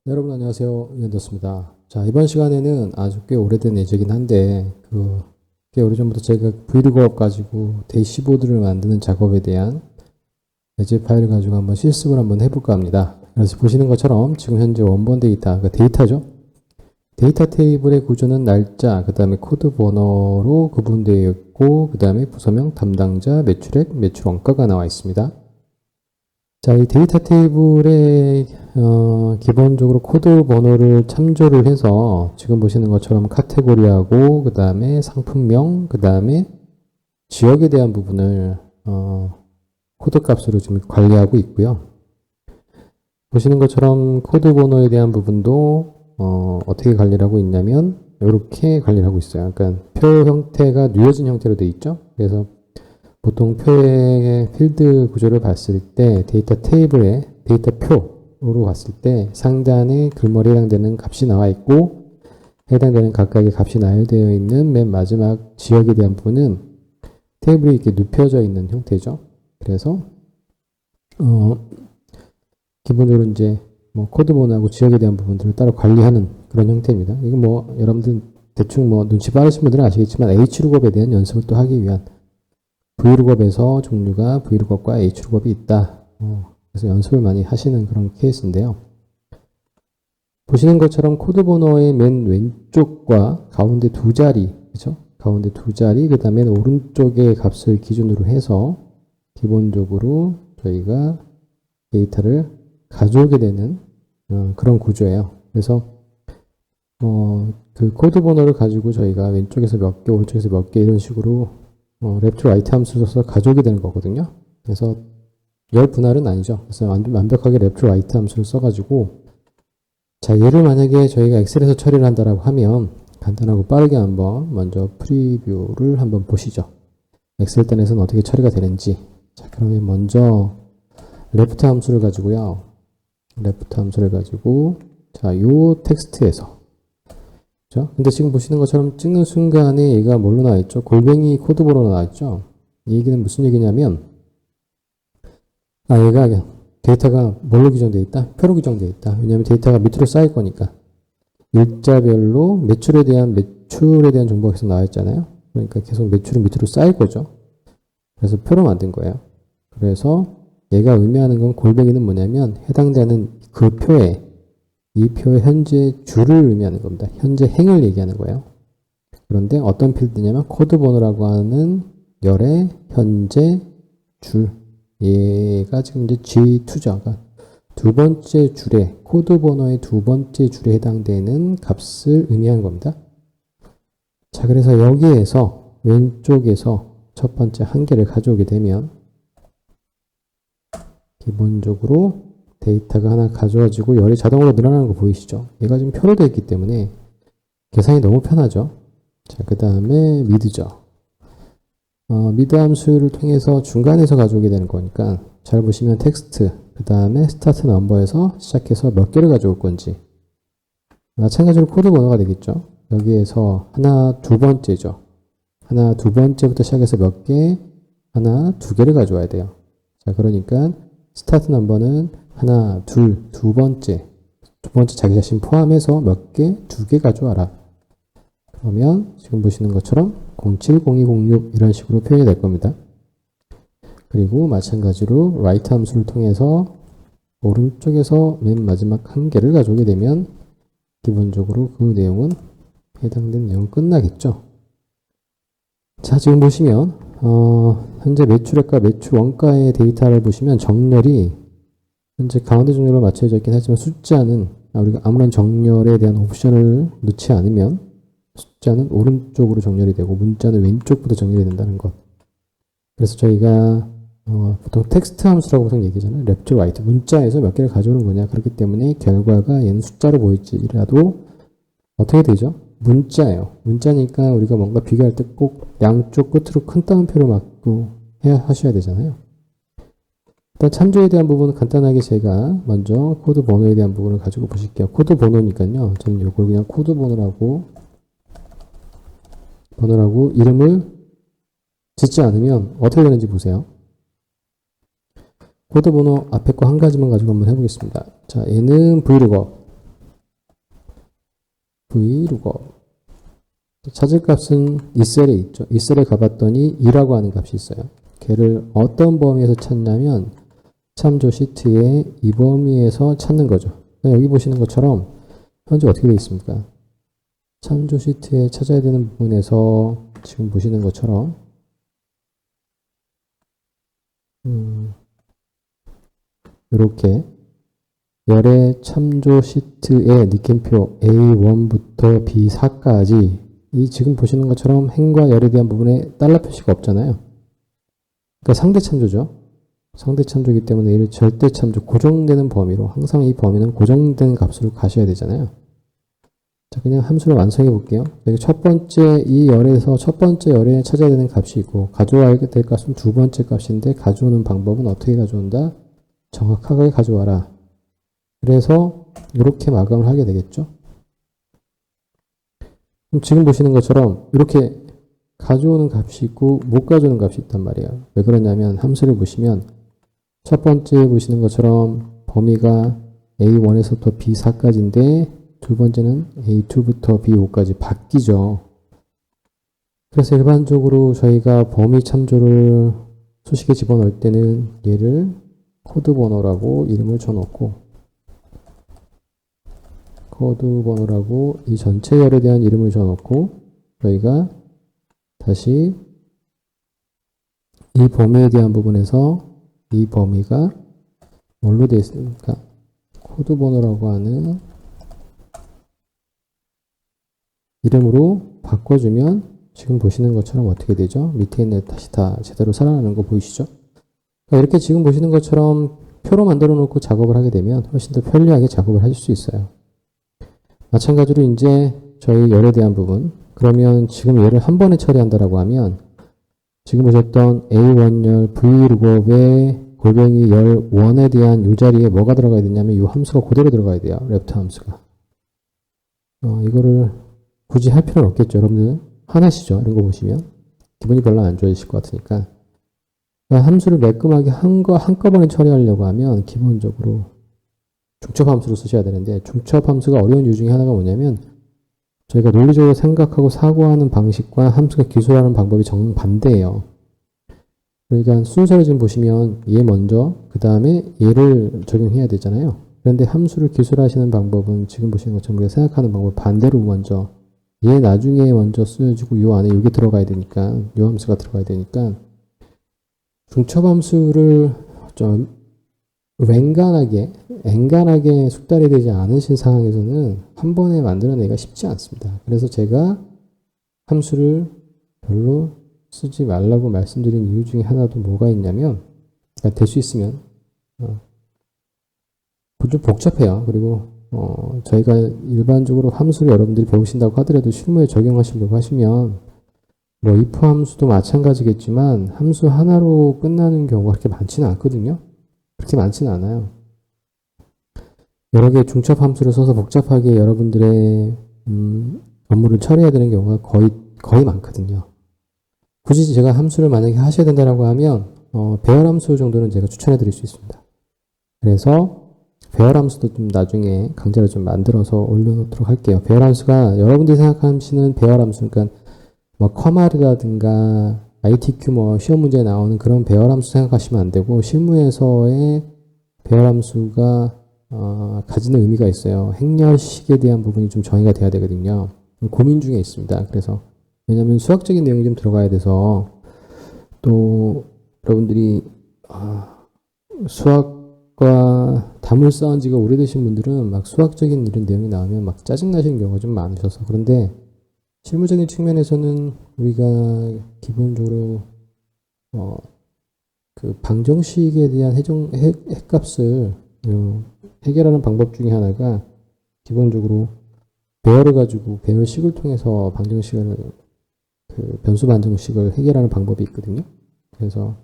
네, 여러분 안녕하세요. 이현도습니다. 자, 이번 시간에는 아주 꽤 오래된 예제긴 한데 꽤 오래전부터 제가 브이로그업 가지고 대시보드를 만드는 작업에 대한 예제 파일을 가지고 한번 실습을 한번 해볼까 합니다. 그래서 보시는 것처럼 지금 현재 원본 데이터, 그러니까 데이터죠. 데이터 테이블의 구조는 날짜, 그 다음에 코드 번호로 구분되어 있고, 그 다음에 부서명, 담당자, 매출액, 매출 원가가 나와 있습니다. 자, 이 데이터 테이블에 기본적으로 코드 번호를 참조를 해서 지금 보시는 것처럼 카테고리하고 그 다음에 상품명, 그 다음에 지역에 대한 부분을 코드 값으로 지금 관리하고 있고요. 보시는 것처럼 코드 번호에 대한 부분도 어떻게 관리를 하고 있냐면 이렇게 관리를 하고 있어요. 그러니까 표 형태가 누워진 형태로 되어 있죠. 그래서 보통 표의 필드 구조를 봤을 때 데이터 테이블에 데이터 표로 봤을 때 상단에 글머리에 해당되는 값이 나와 있고 해당되는 각각의 값이 나열되어 있는 맨 마지막 지역에 대한 부분은 테이블이 이렇게 눕혀져 있는 형태죠. 그래서 기본적으로 이제 뭐 코드 번호하고 지역에 대한 부분들을 따로 관리하는 그런 형태입니다. 이거 뭐 여러분들 대충 뭐 눈치 빠르신 분들은 아시겠지만 H룩업에 대한 연습을 또 하기 위한 V룩업에서 종류가 V룩업과 H룩업이 있다. 그래서 연습을 많이 하시는 그런 케이스인데요. 보시는 것처럼 코드 번호의 맨 왼쪽과 가운데 두 자리, 그죠? 가운데 두 자리, 그 다음에 오른쪽의 값을 기준으로 해서 기본적으로 저희가 데이터를 가져오게 되는 그런 구조예요. 그래서 그 코드 번호를 가지고 저희가 왼쪽에서 몇 개, 오른쪽에서 몇 개 이런 식으로 랩트 라이트 함수를 써서 가져오게 되는 거거든요. 그래서 열 분할은 아니죠. 그래서 완벽하게 랩트 라이트 함수를 써가지고 자, 얘를 만약에 저희가 엑셀에서 처리를 한다라고 하면 간단하고 빠르게 한번 먼저 프리뷰를 한번 보시죠. 엑셀 단에서는 어떻게 처리가 되는지. 자, 그러면 먼저 레프트 함수를 가지고요. 레프트 함수를 가지고 자, 요 텍스트에서 그렇죠? 근데 지금 보시는 것처럼 찍는 순간에 얘가 뭘로 나와 있죠? 골뱅이 코드 번호로 나와 있죠? 이 얘기는 무슨 얘기냐면 얘가 데이터가 뭘로 규정되어 있다? 표로 규정되어 있다. 왜냐하면 데이터가 밑으로 쌓일 거니까 일자별로 매출에 대한 정보가 계속 나와 있잖아요. 그러니까 계속 매출은 밑으로 쌓일 거죠. 그래서 표로 만든 거예요. 그래서 얘가 의미하는 건 골뱅이는 뭐냐면 해당되는 그 표에 이 표의 현재 줄을 의미하는 겁니다. 현재 행을 얘기하는 거예요. 그런데 어떤 필드냐면 코드 번호라고 하는 열의 현재 줄. 얘가 지금 이제 G2죠. 그러니까 두 번째 줄에, 코드 번호의 두 번째 줄에 해당되는 값을 의미하는 겁니다. 자, 그래서 여기에서 왼쪽에서 첫 번째 한 개를 가져오게 되면 기본적으로 데이터가 하나 가져와지고 열이 자동으로 늘어나는 거 보이시죠? 얘가 지금 표로 되어 있기 때문에 계산이 너무 편하죠. 자, 그 다음에 미드죠. 미드 함수를 통해서 중간에서 가져오게 되는 거니까 잘 보시면 텍스트, 그 다음에 스타트 넘버에서 시작해서 몇 개를 가져올 건지 마찬가지로 코드 번호가 되겠죠. 여기에서 하나, 두 번째죠. 하나, 두 번째부터 시작해서 몇 개, 하나, 두 개를 가져와야 돼요. 자, 그러니까 스타트 넘버는 하나, 둘, 두 번째 자기 자신 포함해서 몇 개, 두 개 가져와라. 그러면 지금 보시는 것처럼 07, 02, 06 이런 식으로 표현이 될 겁니다. 그리고 마찬가지로 write 함수를 통해서 오른쪽에서 맨 마지막 한 개를 가져오게 되면 기본적으로 그 내용은 해당된 내용 끝나겠죠. 자, 지금 보시면 현재 매출액과 매출 원가의 데이터를 보시면 정렬이 현재 가운데 정렬로 맞춰져 있긴 하지만 숫자는 우리가 아무런 정렬에 대한 옵션을 넣지 않으면 숫자는 오른쪽으로 정렬이 되고 문자는 왼쪽부터 정렬이 된다는 것. 그래서 저희가 보통 텍스트 함수라고 보통 얘기하잖아요. left, right. 문자에서 몇 개를 가져오는 거냐. 그렇기 때문에 결과가 얘는 숫자로 보일지라도 어떻게 되죠? 문자예요. 문자니까 우리가 뭔가 비교할 때 꼭 양쪽 끝으로 큰 따옴표를 맞고 하셔야 되잖아요. 일단 참조에 대한 부분은 간단하게 제가 먼저 코드 번호에 대한 부분을 가지고 보실게요. 코드 번호니까요. 저는 이걸 그냥 코드 번호라고 이름을 짓지 않으면 어떻게 되는지 보세요. 코드 번호 앞에 거 한 가지만 가지고 한번 해보겠습니다. 자, 얘는 브이로그 vlookup. 찾을 값은 이 셀에 있죠. 이 셀에 가봤더니 2라고 하는 값이 있어요. 걔를 어떤 범위에서 찾냐면 참조 시트의 이 범위에서 찾는 거죠. 여기 보시는 것처럼 현재 어떻게 되어 있습니까? 참조 시트에 찾아야 되는 부분에서 지금 보시는 것처럼 이렇게 열의 참조 시트의 느낌표 A1부터 B4까지 이 지금 보시는 것처럼 행과 열에 대한 부분에 달러 표시가 없잖아요. 그러니까 상대 참조죠. 상대 참조이기 때문에 이를 절대 참조, 고정되는 범위로 항상 이 범위는 고정된 값으로 가셔야 되잖아요. 자, 그냥 함수를 완성해 볼게요. 여기 첫 번째 이 열에서 첫 번째 열에 찾아야 되는 값이 있고 가져와야 될 값은 두 번째 값인데 가져오는 방법은 어떻게 가져온다? 정확하게 가져와라. 그래서 이렇게 마감을 하게 되겠죠. 그럼 지금 보시는 것처럼 이렇게 가져오는 값이 있고 못 가져오는 값이 있단 말이에요. 왜 그러냐면 함수를 보시면 첫 번째 보시는 것처럼 범위가 A1에서부터 B4까지인데 두 번째는 A2부터 B5까지 바뀌죠. 그래서 일반적으로 저희가 범위 참조를 수식에 집어넣을 때는 얘를 코드 번호라고 이름을 줘놓고 코드 번호라고 이 전체 열에 대한 이름을 줘놓고 저희가 다시 이 범위에 대한 부분에서 이 범위가 뭘로 되어 있습니까? 코드 번호라고 하는 이름으로 바꿔주면 지금 보시는 것처럼 어떻게 되죠? 밑에 있는 다시 다 제대로 살아나는 거 보이시죠? 그러니까 이렇게 지금 보시는 것처럼 표로 만들어 놓고 작업을 하게 되면 훨씬 더 편리하게 작업을 하실 수 있어요. 마찬가지로 이제 저희 열에 대한 부분, 그러면 지금 얘를 한 번에 처리한다라고 하면 지금 보셨던 A1열 Vlookup의 골뱅이 열 1에 대한 이 자리에 뭐가 들어가야 되냐면 이 함수가 그대로 들어가야 돼요. left 함수가. 이거를 굳이 할 필요는 없겠죠. 여러분들 화나시죠? 이런 거 보시면 기분이 별로 안 좋아지실 것 같으니까. 그러니까 함수를 매끈하게 한꺼번에 처리하려고 하면 기본적으로 중첩 함수를 쓰셔야 되는데 중첩 함수가 어려운 이유 중에 하나가 뭐냐면 저희가 논리적으로 생각하고 사고하는 방식과 함수가 기술하는 방법이 정반대예요. 그러니까 순서를 지금 보시면 얘 먼저 그 다음에 얘를 적용해야 되잖아요. 그런데 함수를 기술하시는 방법은 지금 보시는 것처럼 우리가 생각하는 방법 반대로 먼저 얘 나중에 먼저 쓰여지고 요 안에 이게 들어가야 되니까 요 함수가 들어가야 되니까 중첩 함수를 좀 엔간하게 숙달이 되지 않으신 상황에서는 한 번에 만들어내기가 쉽지 않습니다. 그래서 제가 함수를 별로 쓰지 말라고 말씀드린 이유 중에 하나도 뭐가 있냐면 될 수 있으면 좀 복잡해요. 그리고 저희가 일반적으로 함수를 여러분들이 배우신다고 하더라도 실무에 적용하시려고 하시면 뭐 if 함수도 마찬가지겠지만 함수 하나로 끝나는 경우가 그렇게 많지는 않거든요. 그렇게 많지는 않아요. 여러 개의 중첩 함수를 써서 복잡하게 여러분들의 업무를 처리해야 되는 경우가 거의 많거든요. 굳이 제가 함수를 만약에 하셔야 된다고 하면 배열 함수 정도는 제가 추천해 드릴 수 있습니다. 그래서 배열 함수도 좀 나중에 강좌를 좀 만들어서 올려놓도록 할게요. 배열 함수가 여러분들이 생각하시는 배열 함수, 그러니까 뭐 컴알이라든가 ITQ 뭐 시험 문제에 나오는 그런 배열 함수 생각하시면 안 되고 실무에서의 배열 함수가 가지는 의미가 있어요. 행렬식에 대한 부분이 좀 정의가 돼야 되거든요. 고민 중에 있습니다. 그래서 왜냐하면 수학적인 내용이 좀 들어가야 돼서 또 여러분들이 수학과 담을 쌓은 지가 오래되신 분들은 막 수학적인 이런 내용이 나오면 막 짜증나시는 경우가 좀 많으셔서 그런데 실무적인 측면에서는 우리가 기본적으로 그 방정식에 대한 핵값을 해결하는 방법 중에 하나가 기본적으로 배열을 가지고 배열식을 통해서 방정식을 그 변수 방정식을 해결하는 방법이 있거든요. 그래서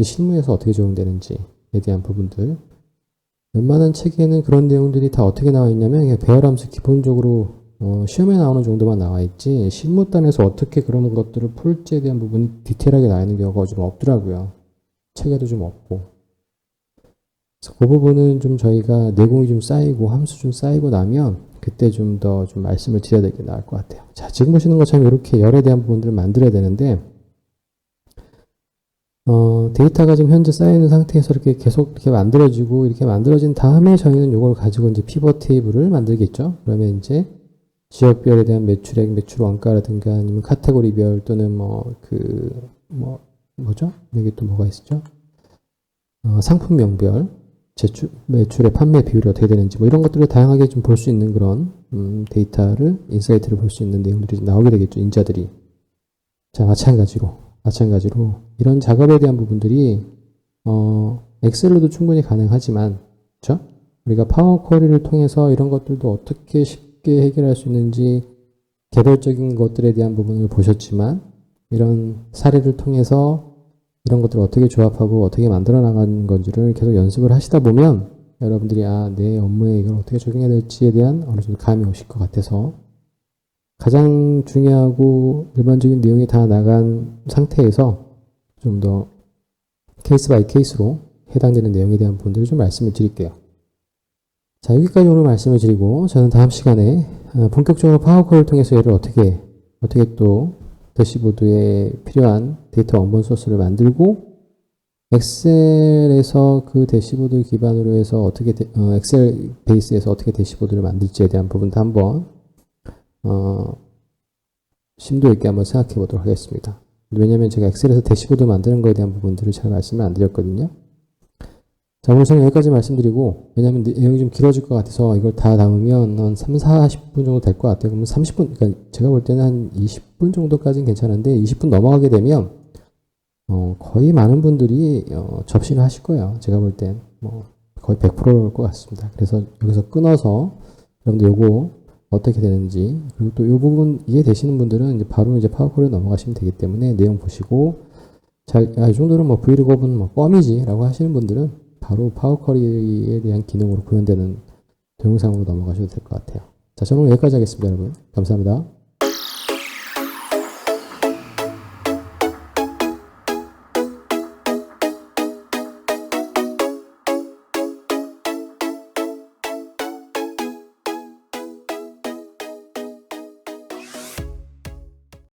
실무에서 어떻게 적용되는지에 대한 부분들 웬만한 책에는 그런 내용들이 다 어떻게 나와 있냐면 배열함수 기본적으로 시험에 나오는 정도만 나와 있지 실무단에서 어떻게 그런 것들을 풀지에 대한 부분이 디테일하게 나와 있는 경우가 좀 없더라고요. 책에도 좀 없고. 그래서 그 부분은 좀 저희가 내공이 좀 쌓이고 함수 좀 쌓이고 나면 그때 좀 더 좀 말씀을 드려야 될 게 나을 것 같아요. 자, 지금 보시는 것처럼 이렇게 열에 대한 부분들을 만들어야 되는데 데이터가 지금 현재 쌓여있는 상태에서 이렇게 계속 이렇게 만들어지고 이렇게 만들어진 다음에 저희는 이걸 가지고 이제 피벗 테이블을 만들겠죠. 그러면 이제 지역별에 대한 매출액, 매출 원가라든가 아니면 카테고리별 또는 뭐죠? 여기 또 뭐가 있었죠? 상품명별, 매출의 판매 비율이 어떻게 되는지 뭐 이런 것들을 다양하게 좀 볼 수 있는 그런 데이터를, 인사이트를 볼 수 있는 내용들이 나오게 되겠죠. 인자들이. 자, 마찬가지로 이런 작업에 대한 부분들이 엑셀로도 충분히 가능하지만 그렇죠? 우리가 파워 쿼리를 통해서 이런 것들도 어떻게 쉽게 해결할 수 있는지 개별적인 것들에 대한 부분을 보셨지만 이런 사례를 통해서 이런 것들을 어떻게 조합하고 어떻게 만들어 나가는 건지를 계속 연습을 하시다 보면 여러분들이 내 업무에 이걸 어떻게 적용해야 될지에 대한 어느 정도 감이 오실 것 같아서 가장 중요하고 일반적인 내용이 다 나간 상태에서 좀 더 케이스 바이 케이스로 해당되는 내용에 대한 부분들을 좀 말씀을 드릴게요. 자, 여기까지 오늘 말씀을 드리고 저는 다음 시간에 본격적으로 파워쿼리를 통해서 얘를 어떻게 또 대시보드에 필요한 데이터 원본 소스를 만들고 엑셀에서 그 대시보드 기반으로 해서 엑셀 베이스에서 어떻게 대시보드를 만들지에 대한 부분도 한번 심도 있게 한번 생각해 보도록 하겠습니다. 왜냐하면 제가 엑셀에서 대시보드 만드는 거에 대한 부분들을 잘 말씀을 안 드렸거든요. 자, 오늘 저는 여기까지 말씀드리고, 왜냐하면 내용이 좀 길어질 것 같아서 이걸 다 담으면 한 3, 40분 정도 될 것 같아요. 그러면 30분, 그러니까 제가 볼 때는 한 20분 정도까지는 괜찮은데 20분 넘어가게 되면 거의 많은 분들이 접신을 하실 거예요. 제가 볼 땐 거의 100%일 것 같습니다. 그래서 여기서 끊어서 여러분들 요거 어떻게 되는지, 그리고 또 이 부분 이해되시는 분들은 이제 바로 이제 파워쿼리로 넘어가시면 되기 때문에 내용 보시고 이 정도는 브이로그는 껌이지라고 하시는 분들은 바로 파워쿼리에 대한 기능으로 구현되는 동영상으로 넘어가셔도 될 것 같아요. 자, 저는 여기까지 하겠습니다, 여러분. 감사합니다.